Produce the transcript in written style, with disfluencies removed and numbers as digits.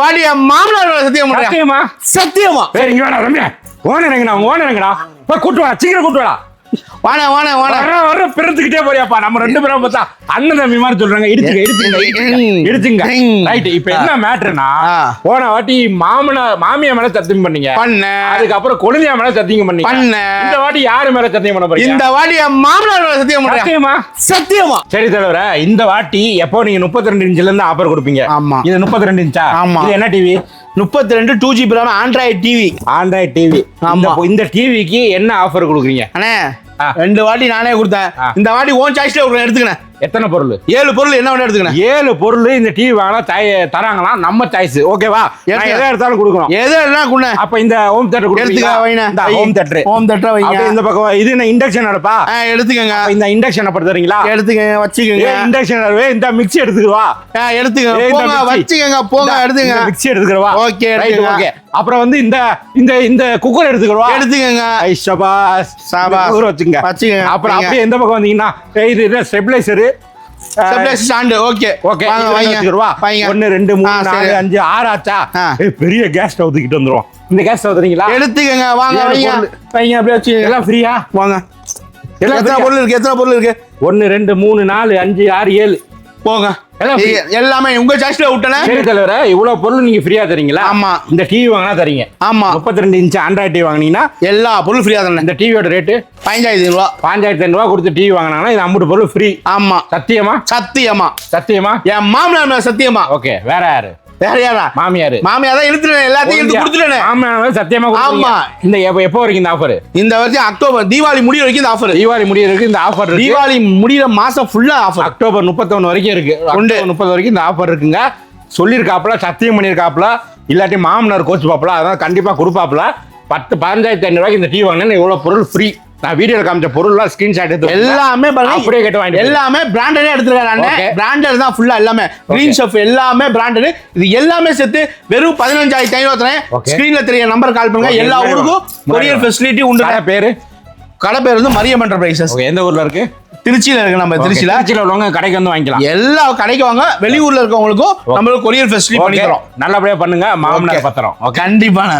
வாட்டி என் மாமனார் சத்தியம் சத்தியமா சத்தியமா. வேற இங்க வேணா ரம்யா ஓனருங்கடா ஓனருங்கடா போய் கூட்டு வாடா சீக்கிரம் கூட்டு வாடா. வாணே வாணே வாணே வர பிறந்துக்கிட்டே போறியாப்பா. நம்ம ரெண்டு பேரும் பார்த்தா அண்ணன் தம்பி மாதிரி சொல்றாங்க. இடிச்சுங்க ரைட். இப்ப என்ன மேட்டர்னா போன வாட்டி மாமியா மேல சத்தியம் பண்ணீங்க. அதுக்கப்புறம் கொழுந்தியா மேல சத்தியம் பண்ணீங்க. இந்த வாட்டி யாரு மேல சத்தியம் பண்ண போறீங்க? இந்த வாட்டி என் மாமனார் மேல சத்தியம் பண்றேன். சத்தியமா சத்தியமா. சரி தலைவரே, இந்த வாட்டி எப்போ நீங்க 32 இன்ச்ல இருந்து ஆஃபர் கொடுப்பீங்க? ஆமா. இது 32 இன்ச்சா? ஆமா. இது என்ன TV? 32 2GB RAM Android TV. Android TV. இந்த டிவிக்கு என்ன ஆஃபர் கொடுக்குறீங்க? அண்ணே 2 வாட்டி நானே கொடுத்தேன். இந்த வாட்டி ஓன் சாய்ஸ்ல எடுத்துக்கிறேன். எத்தனை பொருள்? 7 பொருள். என்ன வேணும் எடுத்துக்கிறேன். 7 பொருள் இந்த டிவி வாங்கினா தராங்களாம். நம்ம சாய்ஸ். ஓகேவா? எதை எடுத்தாலும் கொடுக்கணும். எதை எடுத்தாலும் கொடுங்க. அப்ப இந்த ஹோம் தியேட்டர் எடுத்துக்க வைங்க. இந்த ஹோம் தியேட்டர். ஹோம் தியேட்டர் வைங்க. இந்த பக்கம் இது என்ன இண்டக்ஷன் அடுப்பா? எடுத்துக்கங்க. இந்த இண்டக்ஷன் அப்படி தரீங்களா? எடுத்துக்கங்க வச்சுக்கங்க. இண்டக்ஷன் அடுவே இந்த மிக்ஸி எடுத்துக்கவா? எடுத்துக்கங்க. போங்க வச்சுக்கங்க. போங்க எடுத்துங்க. மிக்ஸி எடுத்துக்கவா? Okay okay. அப்புறம் வந்து இந்த இந்த இந்த குக்கர் எடுத்துக்கவா? எடுத்துக்கங்க. ஐஷபாஸ் சாபாஸ் ஊற வச்சுங்க. வச்சுக்கங்க. அப்புறம் அப்படியே இந்த பக்கம் வந்தீங்கன்னா இது ஸ்டெபிலைசர் ஸ்டாண்ட். Okay okay. 1 2 3 4 5 6 ஆச்சா? பெரிய கேஸ் ஸ்டவ் தூக்கிட்டு வந்துருவோம். இந்த கேஸ் ஸ்டவ் தரீங்களா? எடுத்துக்கங்க. வாங்க வைங்க. வைங்க அப்படியே வச்சு எல்லாம் ஃப்ரீயா? வாங்க. எத்தனை பொருள் இருக்கு? எத்தனை பொருள் இருக்கு? 1 2 3 4 5 6 7 போங்க. எல்லாமே உங்க சாய்ஸ்ல விட்டனே. சரி தலைவரே, இவ்வளவு பொருள் நீங்க ஃப்ரீயா தரீங்களா? ஆமா. இந்த டிவி வாங்கினா தரீங்க. ஆமா. 32 இன்ச் ஆண்ட்ராய்டு டிவி வாங்கினீங்கன்னா எல்லா பொருளும் ஃப்ரீயா தரேன். இந்த டிவியோட ரேட்டு 15,000 ரூபா. 15,000 ரூபா கொடுத்து டிவி வாங்கினாங்கன்னா இது 50 பொருள் ஃப்ரீ. ஆமா. சத்தியமா? சத்தியமா. சத்தியமா. என் மாமனார் சத்தியமா. ஓகே. வேற யாரு? வேற யாரா? மாமியார். மாமியார் தான் இழுத்துறேன். எல்லாத்தையும் இழுத்து கொடுத்துட்டேன். மாமியார் சத்தியமா. ஆமா. இந்த எப்போ வரைக்கும் இந்த ஆஃபர்? இந்த வருஷம் அக்டோபர் தீபாவளி முடிய வரைக்கும் இந்த ஆஃபர். தீபாவளி முடிய வரைக்கும் இந்த ஆஃபர் இருக்கு. தீபாவளி முடியற மாசம் ஃபுல்லா ஆஃபர். அக்டோபர் 31 வரைக்கும் இருக்கு. 30 வரைக்கும் இந்த ஆஃபர் இருக்குங்க. சொல்லியிருக்காப்புல, சத்தியம் பண்ணியிருக்காப்புல. இல்லாட்டி மாமனார் கோச்சு பாப்பல. அதான் கண்டிப்பா கொடுப்பாப்புல. 15,500 ரூபாய்க்கு இந்த டிவி வாங்கினா இவ்வளவு பொருள் ஃப்ரீ. நான் வீடியோல காமிச்ச பொருள்லாம் ஸ்கிரீன்ஷாட் எடுத்து எல்லாமே அப்படியே கேட்டு வாங்கிட்டு எல்லாமே பிராண்டடே எடுத்துருக்காரு அண்ணே. பிராண்டட் தான் ஃபுல்லா எல்லாமே. கிரீன் ஷெஃப் எல்லாமே பிராண்டட். இது எல்லாமே சேர்த்து வெறும் 15,500 தரேன். ஸ்கிரீன்ல தெரிய நம்பர் கால் பண்ணுங்க. எல்லா ஊருக்கும் கொரியர் ஃபெசிலிட்டி உண்டு. கடை பேர் வந்து மரியம் என்டர்பிரைசஸ். எந்த ஊர்ல இருக்கு? திருச்சியில இருக்கு. நம்ம திருச்சியில உள்ளவங்க கடைக்கு வந்து வாங்கிக்கலாம். எல்லா கடைக்கு வாங்க. வெளியூர்ல இருக்கவங்களுக்கும் நம்மளுக்கு கொரியர் ஃபெசிலிட்டி பண்ணிக்கிறோம். நல்லபடியா பண்ணுங்க. மாமனார் பத்திரம் கண்டிப்பான